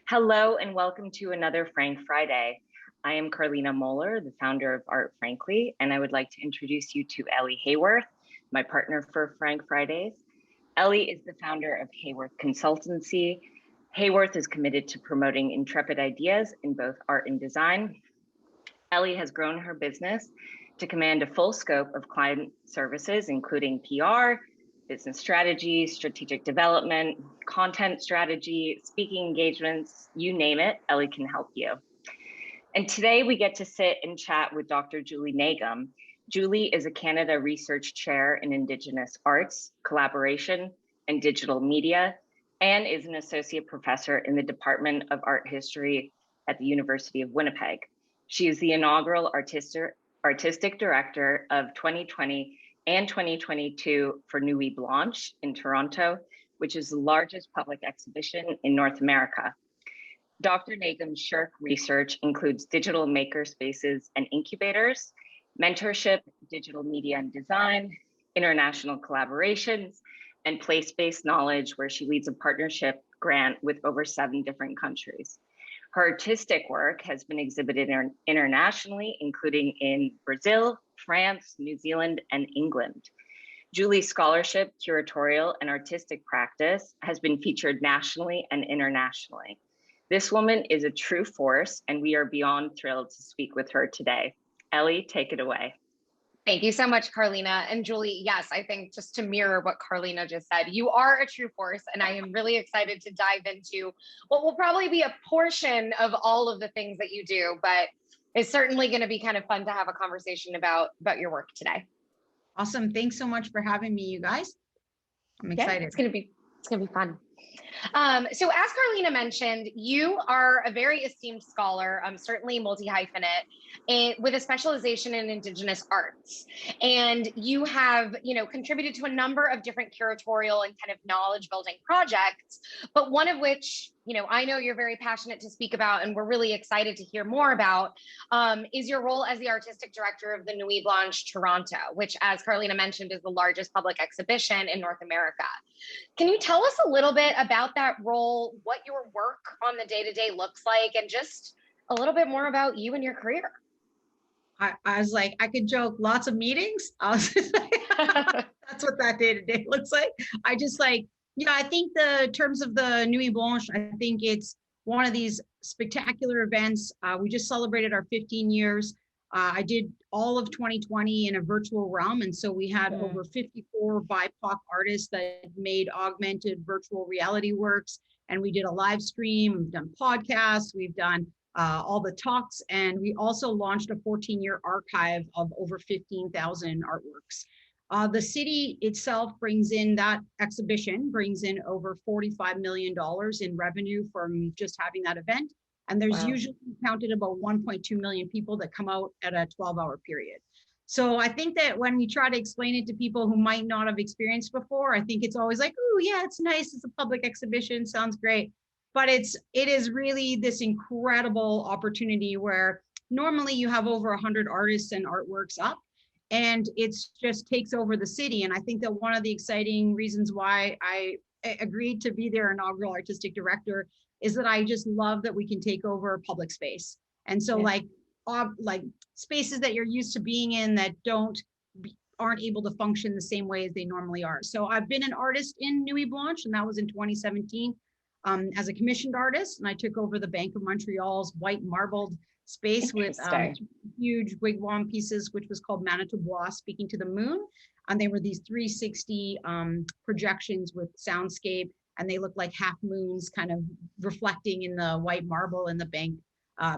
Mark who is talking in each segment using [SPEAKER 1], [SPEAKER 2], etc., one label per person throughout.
[SPEAKER 1] Hello and welcome to another Frank Friday. I am Karline Moeller, the founder of Art Frankly, and I would like to introduce you to Ellie Hayworth, my partner for Frank Fridays. Ellie is the founder of Hayworth Consultancy. Hayworth is committed to promoting intrepid ideas in both art and design. Ellie has grown her business to command a full scope of client services, including PR, business strategy, strategic development, content strategy, speaking engagements, you name it, Ellie can help you. And today we get to sit and chat with Dr. Julie Nagam. Julie is a Canada Research Chair in Indigenous Arts, Collaboration, and Digital Media, and is an Associate Professor in the Department of Art History at the University of Winnipeg. She is the inaugural Artistic Director of 2020 and 2022 for Nuit Blanche in Toronto, which is the largest public exhibition in North America. Dr. Nagam's SHIRK research includes digital maker spaces and incubators, mentorship, digital media and design, international collaborations, and place-based knowledge, where she leads a partnership grant with over 7 different countries. Her artistic work has been exhibited internationally, including in Brazil, France, New Zealand, and England. Julie's scholarship, curatorial, and artistic practice has been featured nationally and internationally. This woman is a true force, and we are beyond thrilled to speak with her today. Ellie, take it away.
[SPEAKER 2] Thank you so much, Karlina. And Julie, yes, I think just to mirror what Karlina just said, you are a true force, and I am really excited to dive into what will probably be a portion of all of the things that you do, but it's certainly going to be kind of fun to have a conversation about your work today.
[SPEAKER 3] Awesome. Thanks so much for having me, you guys. I'm excited.
[SPEAKER 2] Yeah, it's going to be fun. So as Karlina mentioned, you are a very esteemed scholar, certainly multi-hyphenate, with a specialization in Indigenous arts. And you have, contributed to a number of different curatorial and kind of knowledge building projects, but one of which, I know you're very passionate to speak about, and we're really excited to hear more about, is your role as the artistic director of the Nuit Blanche Toronto, which, as Karlina mentioned, is the largest public exhibition in North America. Can you tell us a little bit about that role, what your work on the day-to-day looks like, and just a little bit more about you and your career?
[SPEAKER 3] I was like, I could joke, lots of meetings. I was like, that's what that day-to-day looks like. I think the terms of the Nuit Blanche, I think it's one of these spectacular events. We just celebrated our 15 years. I did all of 2020 in a virtual realm. And so we had over 54 BIPOC artists that made augmented virtual reality works. And we did a live stream, we've done podcasts, we've done all the talks. And we also launched a 14-year archive of over 15,000 artworks. The city itself that exhibition brings in over $45 million in revenue from just having that event. And there's usually counted about 1.2 million people that come out at a 12-hour period. So I think that when we try to explain it to people who might not have experienced before, I think it's always like, oh yeah, it's nice, it's a public exhibition, sounds great. But it is really this incredible opportunity where normally you have over 100 artists and artworks up, and it's just takes over the city. And I think that one of the exciting reasons why I agreed to be their inaugural artistic director is that I just love that we can take over public space. And so like spaces that you're used to being in that aren't able to function the same way as they normally are. So I've been an artist in Nuit Blanche, and that was in 2017 as a commissioned artist. And I took over the Bank of Montreal's white marbled space with huge wigwam pieces, which was called Manitobois Speaking to the Moon. And they were these 360 projections with soundscape, and they looked like half moons kind of reflecting in the white marble in the bank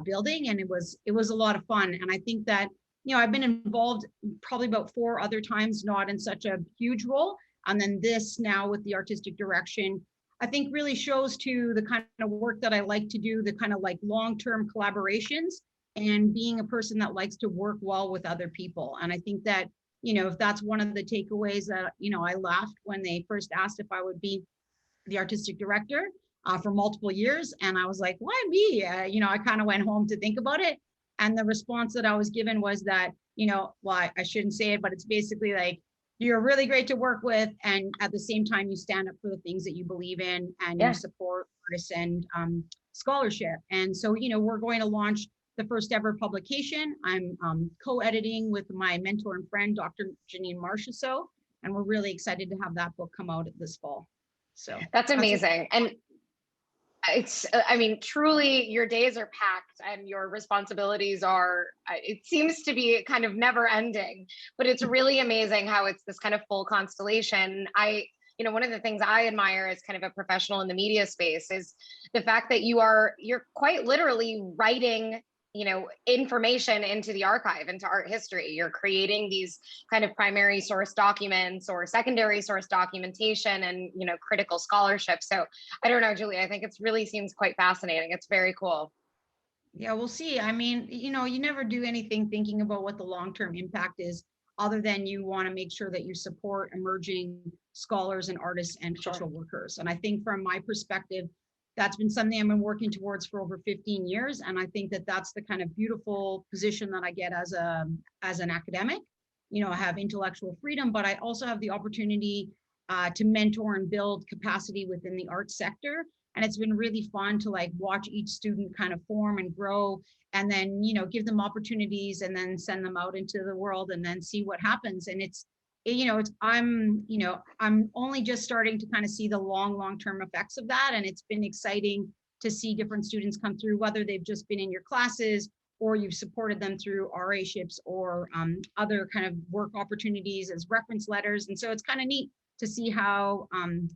[SPEAKER 3] building. And it was a lot of fun. And I think that, I've been involved probably about 4 other times, not in such a huge role. And then this now with the artistic direction, I think really shows to the kind of work that I like to do, the kind of like long-term collaborations, and being a person that likes to work well with other people. And I think that, if that's one of the takeaways that, I laughed when they first asked if I would be the artistic director for multiple years. And I was like, why me? I kind of went home to think about it. And the response that I was given was that, I shouldn't say it, but it's basically like, you're really great to work with. And at the same time, you stand up for the things that you believe in, and you support artists and scholarship. And so, we're going to launch the first ever publication. I'm co-editing with my mentor and friend, Dr. Janine Marchessault, and we're really excited to have that book come out this fall. So
[SPEAKER 2] that's amazing. And it's, I mean, truly your days are packed and your responsibilities are, it seems to be kind of never ending, but it's really amazing how it's this kind of full constellation. One of the things I admire as kind of a professional in the media space is the fact that you're quite literally writing, information into the archive, into art history. You're creating these kind of primary source documents or secondary source documentation and, critical scholarship. So I don't know, Julie, I think it really seems quite fascinating. It's very cool.
[SPEAKER 3] Yeah, we'll see. I mean, you never do anything thinking about what the long-term impact is, other than you want to make sure that you support emerging scholars and artists and cultural workers. And I think from my perspective, that's been something I've been working towards for over 15 years. And I think that that's the kind of beautiful position that I get as an academic. I have intellectual freedom, but I also have the opportunity to mentor and build capacity within the arts sector. And it's been really fun to watch each student kind of form and grow, and then, give them opportunities and then send them out into the world and then see what happens. And I'm only just starting to kind of see the long-term effects of that. And it's been exciting to see different students come through, whether they've just been in your classes or you've supported them through RA-ships or other kind of work opportunities as reference letters. And so it's kind of neat to see how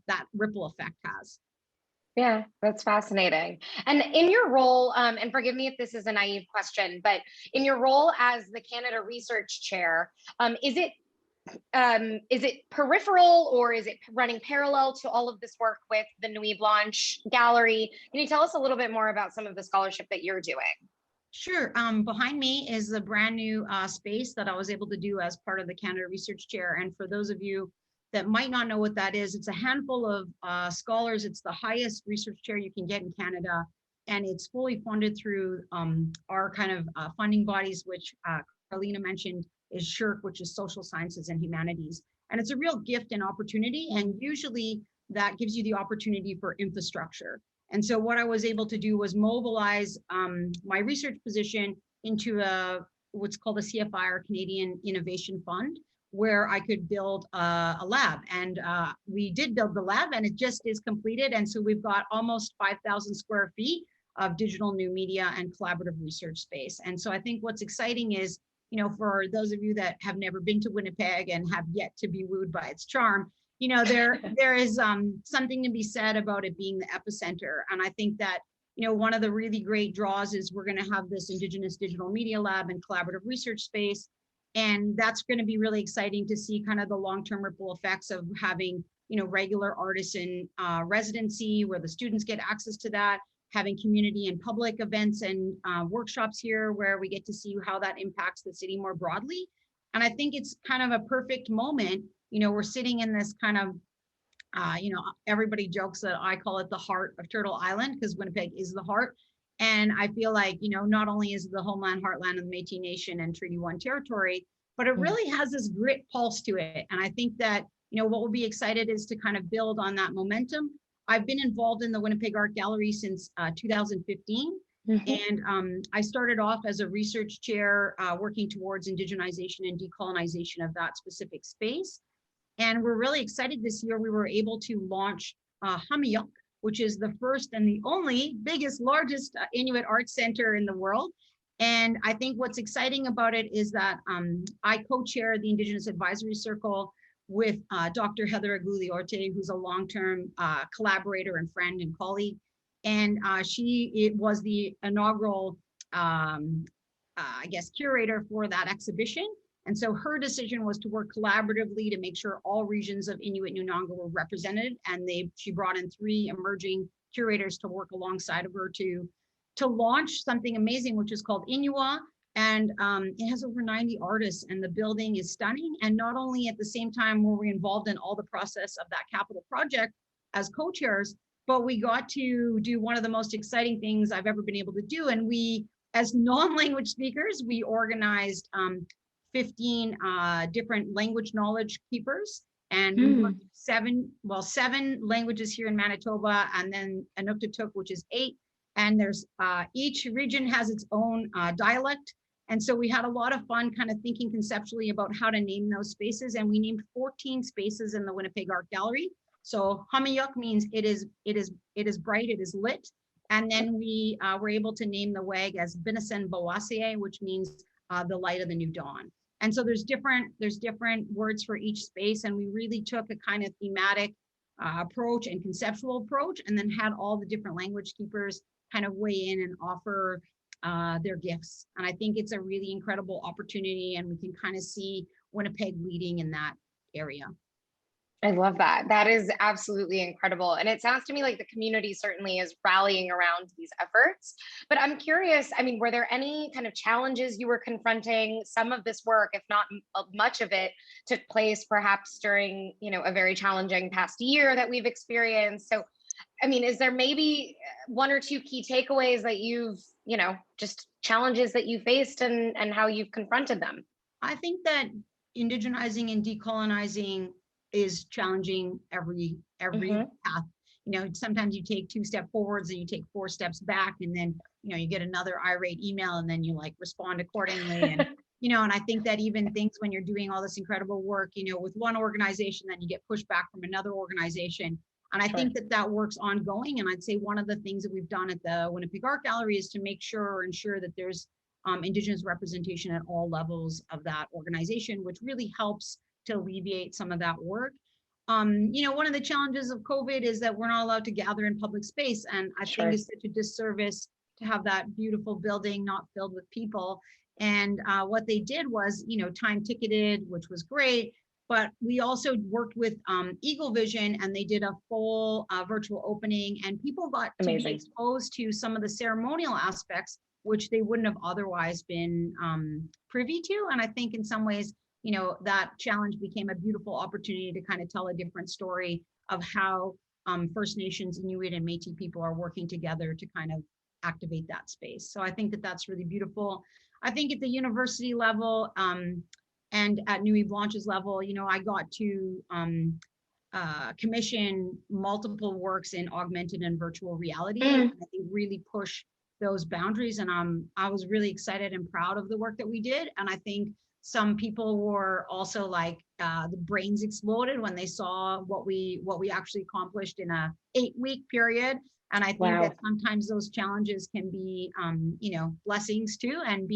[SPEAKER 3] that ripple effect has.
[SPEAKER 2] Yeah, that's fascinating. And in your role, and forgive me if this is a naive question, but in your role as the Canada Research Chair, is it peripheral or is it running parallel to all of this work with the Nuit Blanche Gallery? Can you tell us a little bit more about some of the scholarship that you're doing?
[SPEAKER 3] Sure. Behind me is a brand new space that I was able to do as part of the Canada Research Chair. And for those of you that might not know what that is, it's a handful of scholars. It's the highest research chair you can get in Canada. And it's fully funded through our kind of funding bodies, which Karline mentioned is SSHRC, which is Social Sciences and Humanities. And it's a real gift and opportunity. And usually that gives you the opportunity for infrastructure. And so what I was able to do was mobilize my research position into what's called a CFI, or Canadian Innovation Fund, where I could build a lab. And we did build the lab, and it just is completed. And so we've got almost 5,000 square feet of digital new media and collaborative research space. And so I think what's exciting is, for those of you that have never been to Winnipeg and have yet to be wooed by its charm, there is something to be said about it being the epicenter. And I think that, one of the really great draws is we're going to have this Indigenous Digital Media Lab and collaborative research space. And that's going to be really exciting to see kind of the long-term ripple effects of having, regular artists in residency where the students get access to that, having community and public events and workshops here where we get to see how that impacts the city more broadly. And I think it's kind of a perfect moment. We're sitting in this kind of, everybody jokes that I call it the heart of Turtle Island, because Winnipeg is the heart. And I feel like, not only is the homeland, heartland of the Métis Nation and Treaty 1 territory, but it really has this grit pulse to it. And I think that, what we'll be excited is to kind of build on that momentum. I've been involved in the Winnipeg Art Gallery since 2015. And I started off as a research chair working towards indigenization and decolonization of that specific space. And we're really excited this year. We were able to launch Hamiyuk, which is the first and the only largest Inuit art center in the world. And I think what's exciting about it is that I co-chair the Indigenous Advisory Circle with Dr. Heather Aguliorte, who's a long-term collaborator and friend and colleague. And it was the inaugural, curator for that exhibition. And so her decision was to work collaboratively to make sure all regions of Inuit Nunanga were represented. And she brought in 3 emerging curators to work alongside of her to launch something amazing, which is called Inua. And it has over 90 artists, and the building is stunning. And not only at the same time were we involved in all the process of that capital project as co-chairs, but we got to do one of the most exciting things I've ever been able to do. And we, as non-language speakers, we organized 15 different language knowledge keepers, and we worked 7 languages here in Manitoba, and then Inuktitut, which is 8. And there's each region has its own dialect. And so we had a lot of fun kind of thinking conceptually about how to name those spaces. And we named 14 spaces in the Winnipeg Art Gallery. So Hamiyuk means it is bright, it is lit. And then we were able to name the WAG as Binesen Bawasiye, which means the light of the new dawn. And so there's different words for each space. And we really took a kind of thematic approach and conceptual approach, and then had all the different language keepers kind of weigh in and offer their gifts. And I think it's a really incredible opportunity, and we can kind of see Winnipeg leading in that area.
[SPEAKER 2] I love that. That is absolutely incredible. And it sounds to me like the community certainly is rallying around these efforts. But I'm curious, I mean, were there any kind of challenges you were confronting? Some of this work, if not much of it, took place perhaps during, a very challenging past year that we've experienced. So, I mean, is there maybe one or two key takeaways that you've, just challenges that you faced and how you've confronted them?
[SPEAKER 3] I think that indigenizing and decolonizing is challenging every path. Sometimes you take 2 steps forwards and you take 4 steps back, and then you get another irate email, and then you respond accordingly. And and I think that even things when you're doing all this incredible work, with one organization, then you get pushed back from another organization. And I think that works ongoing. And I'd say one of the things that we've done at the Winnipeg Art Gallery is to ensure that there's Indigenous representation at all levels of that organization, which really helps to alleviate some of that work. One of the challenges of COVID is that we're not allowed to gather in public space. And I think it's such a disservice to have that beautiful building not filled with people. And what they did was, time ticketed, which was great. But we also worked with Eagle Vision, and they did a full virtual opening, and people got to be exposed to some of the ceremonial aspects, which they wouldn't have otherwise been privy to. And I think in some ways, that challenge became a beautiful opportunity to kind of tell a different story of how First Nations, Inuit, and Métis people are working together to kind of activate that space. So I think that that's really beautiful. I think at the university level, and at Nuit Blanche's level, I got to commission multiple works in augmented and virtual reality. And I think really push those boundaries. And I was really excited and proud of the work that we did. And I think some people were also the brains exploded when they saw what we actually accomplished in a 8-week period. And I think that sometimes those challenges can be, blessings too, and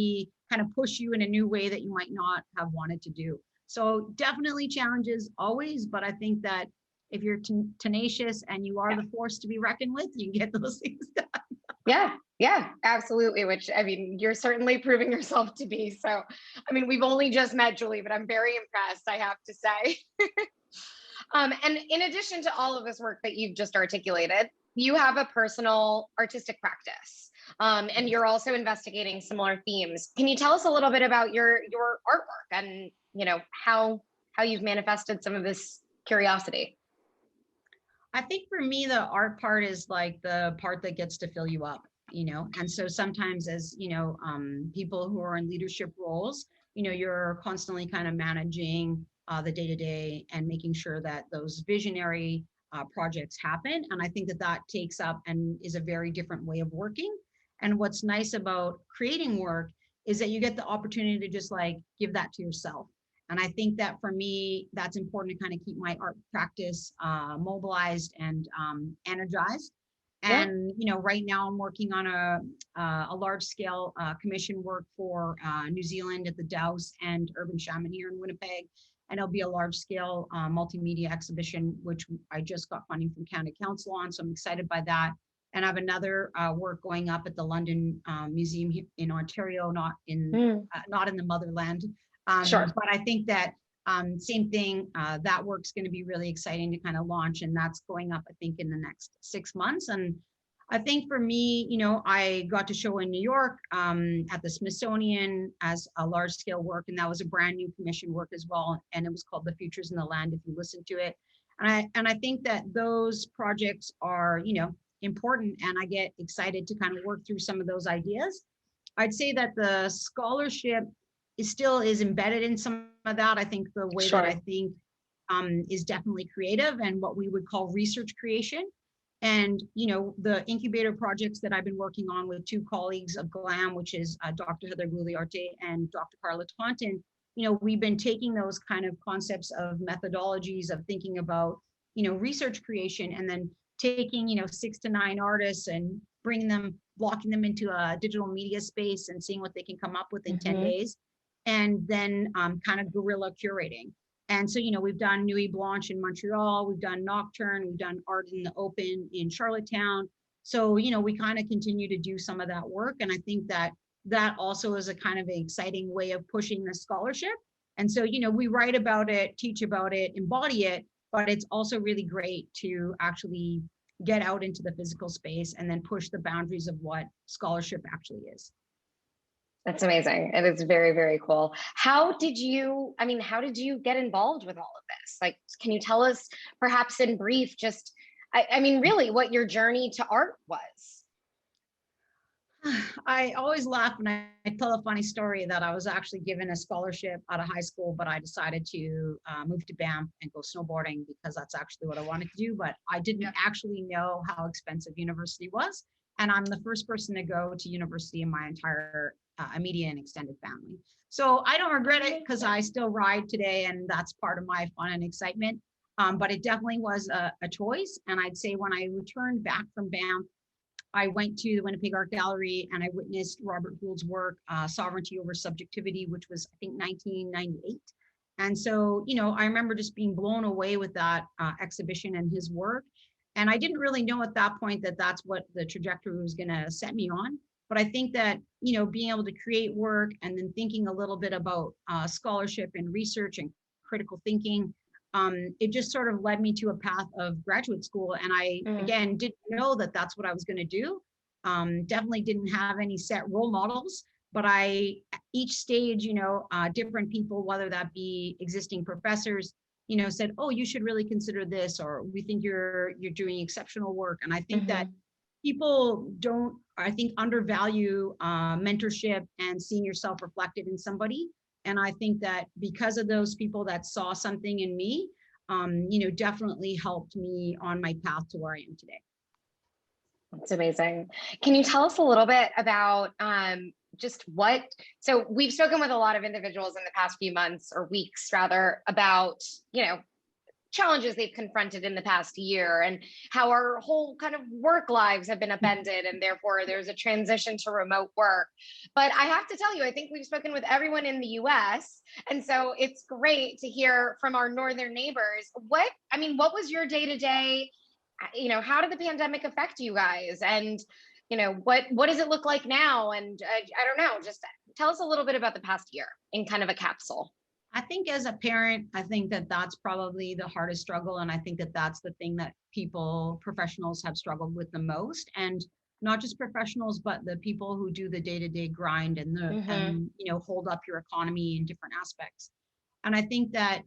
[SPEAKER 3] kind of push you in a new way that you might not have wanted to do. So definitely challenges always, but I think that if you're tenacious and you are the force to be reckoned with, you can get those things done.
[SPEAKER 2] Yeah, absolutely. Which, I mean, you're certainly proving yourself to be. So, I mean, we've only just met, Julie, but I'm very impressed, I have to say. And in addition to all of this work that you've just articulated, you have a personal artistic practice, and you're also investigating similar themes. Can you tell us a little bit about your artwork and how you've manifested some of this curiosity?
[SPEAKER 3] I think for me, the art part is the part that gets to fill you up, and so sometimes as people who are in leadership roles, you're constantly kind of managing the day-to-day and making sure that those visionary projects happen. And I think that takes up and is a very different way of working. And what's nice about creating work is that you get the opportunity to just give that to yourself. And I think that for me, that's important to kind of keep my art practice mobilized and energized. And right now I'm working on a large scale commission work for New Zealand at the Dowse and Urban Shaman here in Winnipeg. And it'll be a large scale multimedia exhibition, which I just got funding from Canada Council on. So I'm excited by that. And I have another work going up at the London Museum in Ontario, not in the motherland. But I think that same thing, that work's going to be really exciting to kind of launch. And that's going up, I think, in the next 6 months. And I think for me, I got to show in New York at the Smithsonian as a large scale work. And that was a brand new commission work as well. And it was called The Futures in the Land, if you listen to it. And I think that those projects are, important. And I get excited to kind of work through some of those ideas. I'd say that the scholarship is embedded in some of that. I think the way that I think is definitely creative and what we would call research creation. And, the incubator projects that I've been working on with two colleagues of GLAM, which is Dr. Heather Gugliarte and Dr. Carla Taunton, we've been taking those kind of concepts of methodologies of thinking about, research creation, and then taking, 6 to 9 artists and bringing them, blocking them into a digital media space and seeing what they can come up with in 10 days. And then kind of guerrilla curating. And so, we've done Nuit Blanche in Montreal, we've done Nocturne, we've done Art in the Open in Charlottetown. So, we kind of continue to do some of that work. And I think that also is a kind of an exciting way of pushing the scholarship. And so, we write about it, teach about it, embody it, but it's also really great to actually get out into the physical space and then push the boundaries of what scholarship actually is.
[SPEAKER 2] That's amazing. It is very, very cool. How did you get involved with all of this? Like, can you tell us perhaps in brief, just, really what your journey to art was?
[SPEAKER 3] I always laugh when I tell a funny story that I was actually given a scholarship out of high school, but I decided to move to Banff and go snowboarding because that's actually what I wanted to do. But I didn't actually know how expensive university was. And I'm the first person to go to university in my entire immediate and extended family. So I don't regret it because I still ride today, and that's part of my fun and excitement. But it definitely was a choice. And I'd say when I returned back from Banff, I went to the Winnipeg Art Gallery and I witnessed Robert Gould's work, Sovereignty Over Subjectivity, which was, I think, 1998. And so, I remember just being blown away with that exhibition and his work. And I didn't really know at that point that that's what the trajectory was going to set me on. But I think that, being able to create work and then thinking a little bit about scholarship and research and critical thinking, it just sort of led me to a path of graduate school. And I, again, didn't know that that's what I was going to do. Definitely didn't have any set role models, but each stage, different people, whether that be existing professors, said, oh, you should really consider this, or we think you're doing exceptional work. And I think that people undervalue mentorship and seeing yourself reflected in somebody. And I think that because of those people that saw something in me, definitely helped me on my path to where I am today.
[SPEAKER 2] That's amazing. Can you tell us a little bit about so we've spoken with a lot of individuals in the past few months, or weeks rather, about, challenges they've confronted in the past year and how our whole kind of work lives have been upended, and therefore there's a transition to remote work. But I have to tell you, I think we've spoken with everyone in the US. And so it's great to hear from our northern neighbors. What was your day-to-day? How did the pandemic affect you guys? And, what does it look like now? And I don't know, just tell us a little bit about the past year in kind of a capsule.
[SPEAKER 3] I think as a parent, I think that that's probably the hardest struggle. And I think that that's the thing that professionals have struggled with the most. And not just professionals, but the people who do the day-to-day grind and hold up your economy in different aspects. And I think that,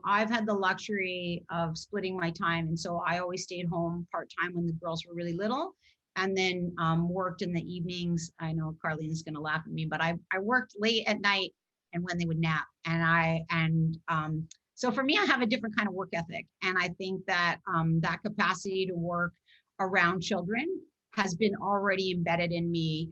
[SPEAKER 3] I've had the luxury of splitting my time. And so I always stayed home part-time when the girls were really little, and then worked in the evenings. I know Karline's going to laugh at me, but I worked late at night and when they would nap. So for me, I have a different kind of work ethic. And I think that that capacity to work around children has been already embedded in me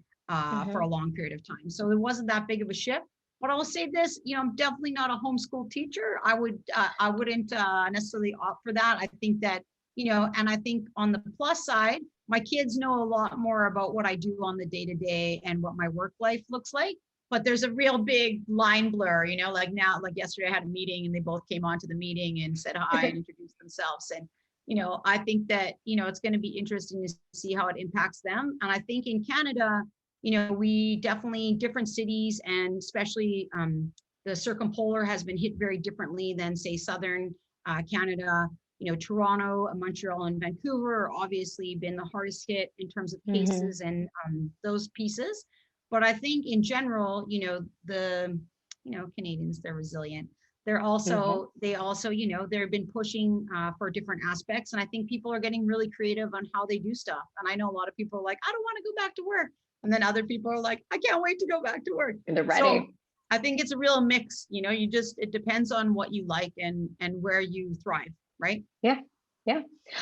[SPEAKER 3] for a long period of time. So it wasn't that big of a shift. But I will say this, I'm definitely not a homeschool teacher. I wouldn't necessarily opt for that. I think that, and I think on the plus side, my kids know a lot more about what I do on the day-to-day and what my work life looks like. But there's a real big line blur, like yesterday I had a meeting and they both came onto the meeting and said hi and introduced themselves. And, I think that, it's going to be interesting to see how it impacts them. And I think in Canada, we definitely, different cities, and especially the circumpolar has been hit very differently than, say, Southern Canada. Toronto, Montreal, and Vancouver obviously been the hardest hit in terms of cases and those pieces. But I think in general, the Canadians, they're resilient. They're also, they've been pushing for different aspects. And I think people are getting really creative on how they do stuff. And I know a lot of people are like, I don't want to go back to work. And then other people are like, I can't wait to go back to work.
[SPEAKER 2] And they're ready.
[SPEAKER 3] So I think it's a real mix. It depends on what you like and where you thrive, right?
[SPEAKER 2] Yeah. Yeah.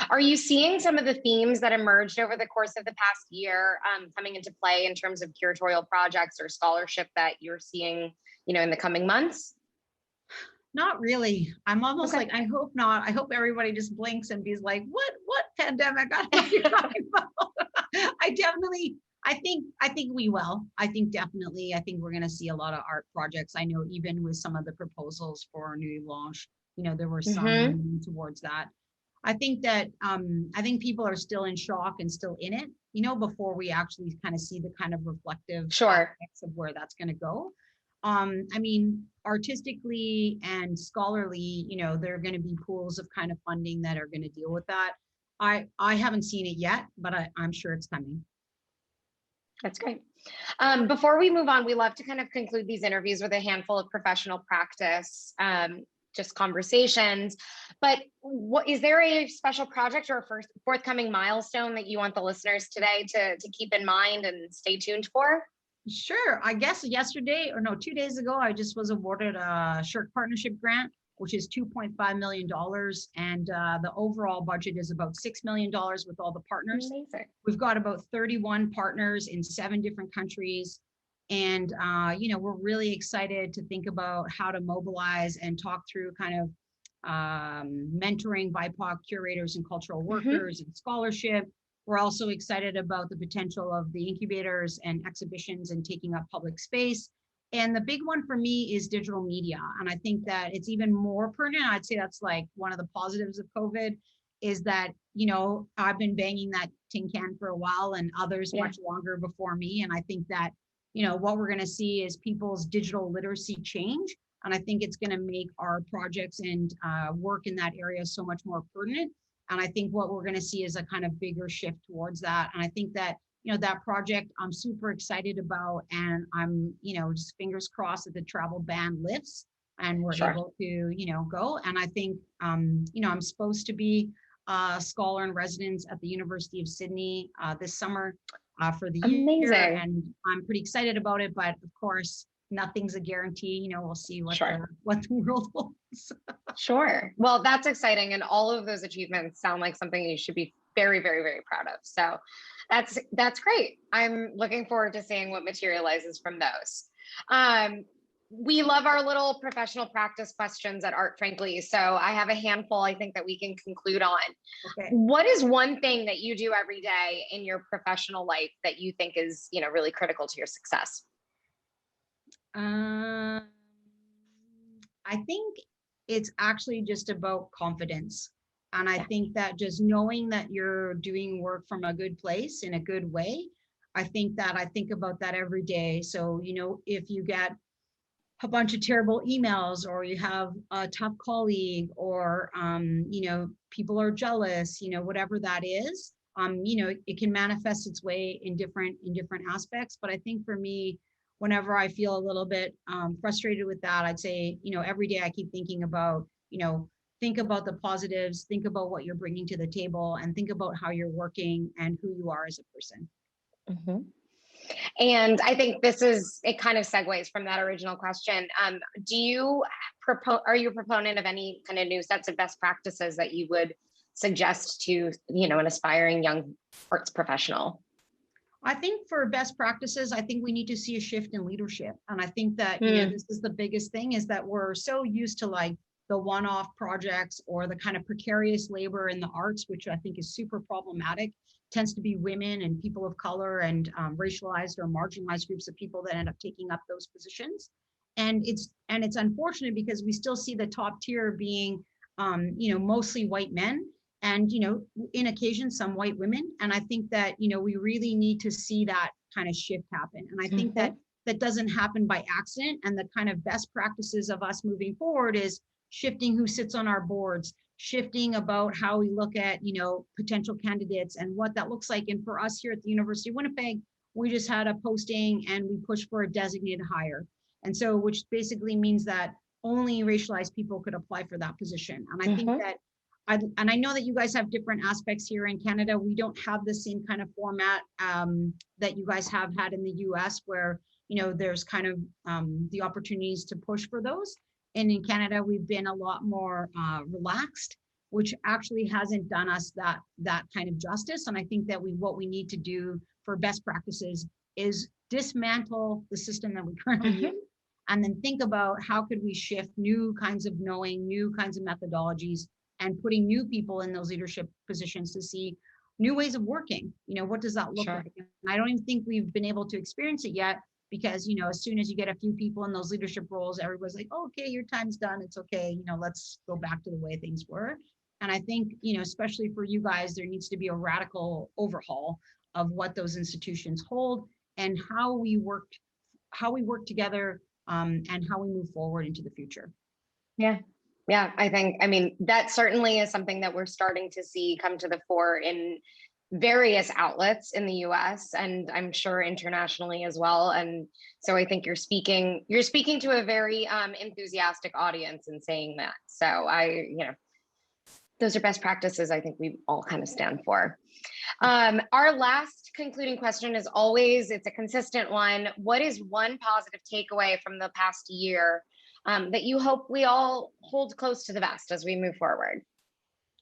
[SPEAKER 2] Are you seeing some of the themes that emerged over the course of the past year coming into play in terms of curatorial projects or scholarship that you're seeing, in the coming months?
[SPEAKER 3] Not really. I'm almost like, I hope not. I hope everybody just blinks and be like, what pandemic? I don't know what you're talking about. I think we will. I think we're going to see a lot of art projects. I know even with some of the proposals for Nuit Blanche, there were some moving towards that. I think that I think people are still in shock and still in it, before we actually kind of see the kind of reflective aspects of where that's going to go. I mean, artistically and scholarly, there are going to be pools of kind of funding that are going to deal with that. I haven't seen it yet, but I'm sure it's coming.
[SPEAKER 2] That's great. Before we move on, we love to kind of conclude these interviews with a handful of professional practice, just conversations. But is there a special project or a forthcoming milestone that you want the listeners today to keep in mind and stay tuned for?
[SPEAKER 3] Sure. I guess 2 days ago, I just was awarded a SHIRK partnership grant, which is $2.5 million. And the overall budget is about $6 million with all the partners.
[SPEAKER 2] Amazing.
[SPEAKER 3] We've got about 31 partners in 7 different countries. And, we're really excited to think about how to mobilize and talk through kind of mentoring BIPOC curators and cultural workers and scholarship. We're also excited about the potential of the incubators and exhibitions and taking up public space. And the big one for me is digital media. And I think that it's even more pertinent. I'd say that's like one of the positives of COVID is that, I've been banging that tin can for a while and others much longer before me. And I think that, what we're going to see is people's digital literacy change. And I think it's going to make our projects and work in that area so much more pertinent. And I think what we're going to see is a kind of bigger shift towards that. And I think that, that project I'm super excited about. And I'm, just fingers crossed that the travel ban lifts and we're able to, go. And I think, I'm supposed to be a scholar in residence at the University of Sydney this summer for the year. And I'm pretty excited about it. But of course, nothing's a guarantee. We'll see what the world holds.
[SPEAKER 2] Sure. Well, that's exciting. And all of those achievements sound like something you should be very, very, very proud of. So that's great. I'm looking forward to seeing what materializes from those. We love our little professional practice questions at Art Frankly. So I have a handful I think that we can conclude on. Okay. What is one thing that you do every day in your professional life that you think is, really critical to your success?
[SPEAKER 3] I think it's actually just about confidence. And I think that just knowing that you're doing work from a good place in a good way, I think about that every day. So, if you get a bunch of terrible emails or you have a tough colleague or, people are jealous, whatever that is, it can manifest its way in different aspects. But I think for me, whenever I feel a little bit frustrated with that, I'd say, every day I keep thinking about, think about the positives, think about what you're bringing to the table, and think about how you're working and who you are as a person.
[SPEAKER 2] Mm-hmm. And I think it kind of segues from that original question. Are you a proponent of any kind of new sets of best practices that you would suggest to, an aspiring young arts professional?
[SPEAKER 3] I think for best practices, I think we need to see a shift in leadership. And I think that, this is the biggest thing is that we're so used to like the one-off projects or the kind of precarious labor in the arts, which I think is super problematic, tends to be women and people of color and racialized or marginalized groups of people that end up taking up those positions. And it's unfortunate because we still see the top tier being, mostly white men. And, in occasion, some white women. And I think that, we really need to see that kind of shift happen. And I think that doesn't happen by accident. And the kind of best practices of us moving forward is shifting who sits on our boards, shifting about how we look at, potential candidates and what that looks like. And for us here at the University of Winnipeg, we just had a posting and we pushed for a designated hire. And so, which basically means that only racialized people could apply for that position. And I think that and I know that you guys have different aspects here in Canada. We don't have the same kind of format that you guys have had in the US where, there's kind of the opportunities to push for those. And in Canada, we've been a lot more relaxed. which actually hasn't done us that kind of justice. And I think that what we need to do for best practices is dismantle the system that we currently use, and then think about how could we shift new kinds of knowing, new kinds of methodologies, and putting new people in those leadership positions to see new ways of working. What does that look like? And I don't even think we've been able to experience it yet, because as soon as you get a few people in those leadership roles, everybody's like, oh, okay, your time's done, it's okay, let's go back to the way things were. And I think, especially for you guys, there needs to be a radical overhaul of what those institutions hold and how we work together, and how we move forward into the future.
[SPEAKER 2] Yeah. I mean, that certainly is something that we're starting to see come to the fore in various outlets in the US, and I'm sure internationally as well. And so I think you're speaking to a very enthusiastic audience in saying that. So those are best practices I think we all kind of stand for. Our last concluding question is always, it's a consistent one. What is one positive takeaway from the past year that you hope we all hold close to the vest as we move forward?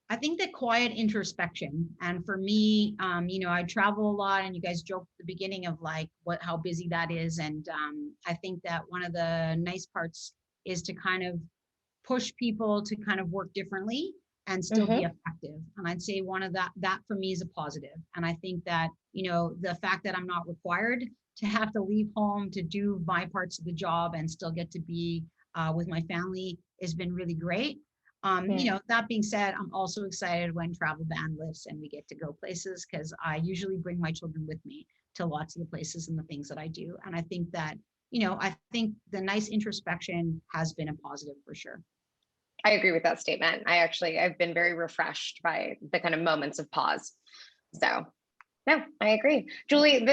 [SPEAKER 3] I think that quiet introspection. And for me, I travel a lot, and you guys joked at the beginning of how busy that is. And I think that one of the nice parts is to kind of push people to kind of work differently and still be effective. And I'd say one of that for me is a positive. And I think that, the fact that I'm not required to have to leave home to do my parts of the job and still get to be with my family has been really great. That being said, I'm also excited when travel ban lifts and we get to go places, because I usually bring my children with me to lots of the places and the things that I do. And I think that, I think the nice introspection has been a positive for sure.
[SPEAKER 2] I agree with that statement. I've been very refreshed by the kind of moments of pause. So no, I agree. Julie,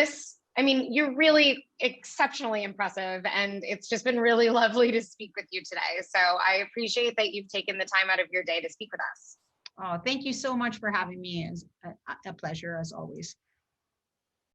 [SPEAKER 2] you're really exceptionally impressive, and it's just been really lovely to speak with you today. So I appreciate that you've taken the time out of your day to speak with us.
[SPEAKER 3] Oh, thank you so much for having me. It's a pleasure as always.